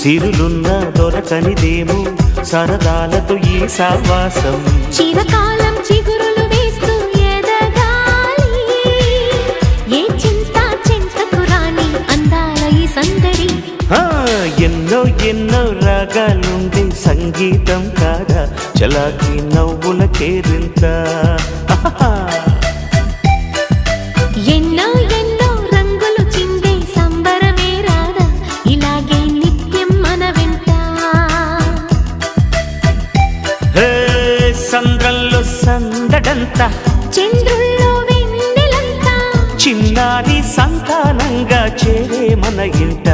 సిరులున్న దొరకనిదేమో సరదాలతో ఈ సావాసం చిరకాలం చిగురులు వేస్తూ ఎదగాలి ఏ చింత చింతకు రాని అందాల ఈ సందడి ఎన్నో ఎన్నో రాగాలుండే సంగీతం కాదా చలాకి నవ్వుల కేరింత ఎన్నో ఎన్నో రంగులు చిందే సంబరమే రాదా ఇలాగే నిత్యం మన వెంట సంద్రంలో సందడంత చంద్రుల్లో వెన్నెలంతా చిన్నారి సంతానంగా చేరే మన ఇంట